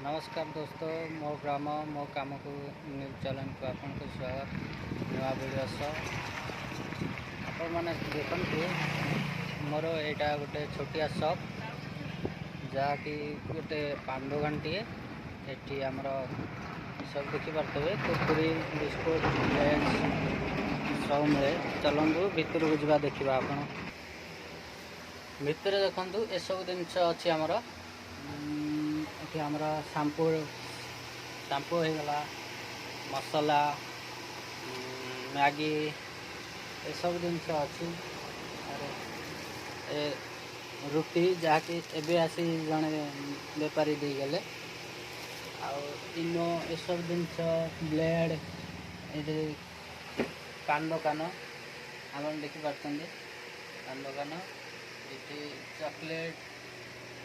नमस्कार दोस्तों, मो ग्राम मो कम को न्यूज चैनल को आपको स्वागत। नुआ वीडियो आपण मैंने देखते मोर यहाँ गोटे छोटिया सप जहाँकि गोटे पान दुकानटे ये आमर सब देखिपे कुरकुरी बिस्कुट लेज सब मिले। चलतु भितर को जा देखा आप भितर देखु ये सब जिनस अच्छी आमर ये आमर शैम्पू हो गला मसला मैगी ये सब जिनस अच्छी रुटी जहाँकि एबे आसी जड़े बेपारी दे गले इनो ये सब जिनस ब्लेड ये पान दुकान आप देखिपार पान दुकान ये चॉकलेट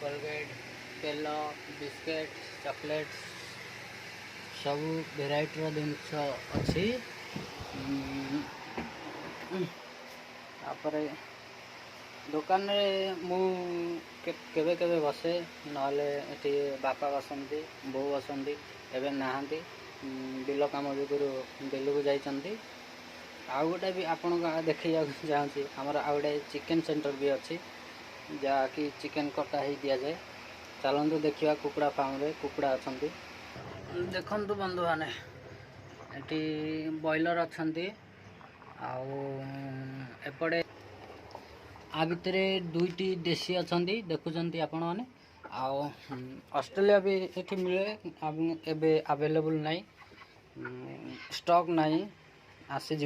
कोलगेट तेल बिस्किट चॉकलेट सब वेराइटी जिनस अच्छी। दुकान केवे केवे बसे नए बापा बसती बो बसती एवं नहांती बिल कम जुगुरु बिल को जाइंट आउ गोटे भी आपण देखी चाहूँगी आमर आउ गोटे चिकेन सेंटर भी अच्छी जहाँकि चिकेन कटा ही दि जाए। चलतु देखा कुकुड़ा फार्म रे कुकुड़ा अच्छा देखु बंधु मैंने ये बॉयलर अच्छा आपटे आ भितर दुईटी देशी अच्छा देखुं आपण मैंने ऑस्ट्रेलिया भी ये मिले एबे अवेलेबल नहीं स्टॉक नहीं आसीज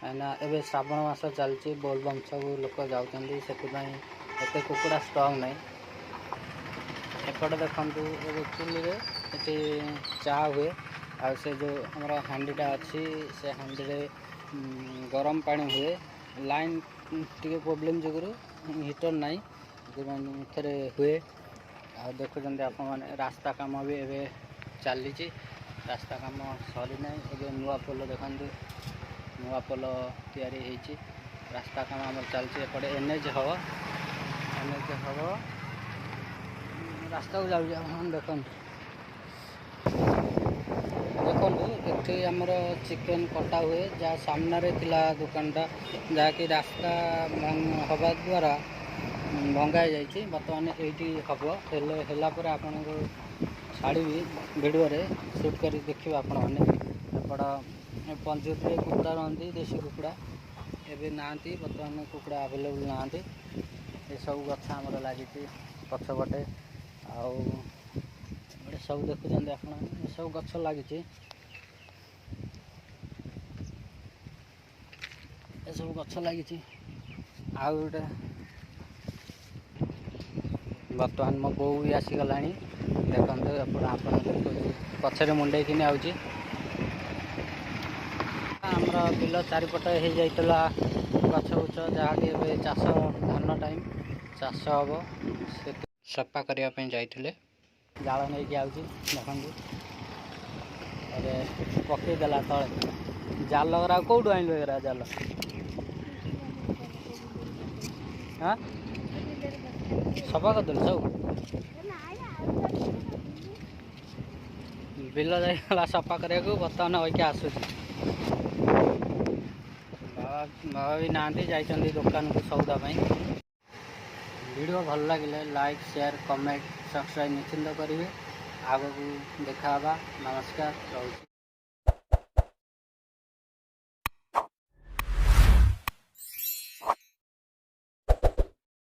कहीं श्रावण मास चलती बोलबम सब लोक जाऊँगी से कुकुड़ा स्टॉक नहीं। एपटे देखु चुली ये चा हुए आ से जो हमारा हांडीटा अच्छी से हांडी गरम पानी हुए लाइन टी प्रोब्लेम जुगुरु हीटर नाई थे हुए आ देखुं आप रास्ता काम भी एवं चली रास्ता काम सरी ना ये नुआ पोल देखु नुआ पोल या रास्ता काम आम चलती एपटे एनएच हम रास्ता को जाऊँ देखु ये आमर चिकेन कटा हुए जहाँ सामने थिला दुकानटा जहाँकि रास्ता हवा द्वारा भंगा जाइए बर्तमान ये हम है आपण को छाड़ी वीडियो रे शूट कर देखिए आपण मैंने पंचायत कुकुड़ा रही देशी कुकुड़ा एवं ना बर्तमान कुकुड़ा अवेलेबल ना ये सब गछ आमर लगी पछपटे आउ सब देखुं आप सब गछ लगी सब गछ लगी आउ गोटे बर्तमान मो बो भी आसीगला देखते आप पछरे मुंडे कि आमर बिल चारिपटे हो जाइला गछ गुछ जहाँकि चाष धान टाइम चाष हम से सफा करने जाइए जाल नहीं कि देखु पकईदेला तले जाल कौटू आइल जाल हाँ सफा करदेल सब बिल जाइला सफा करने बर्तमान अइका आसूँ बाबा भी ना जाइए दुकान को सौदा वीडियो भल लगे लाइक शेयर कमेंट सब्सक्राइब निश्चिंत करेंगे। आगू देखा नमस्कार रही।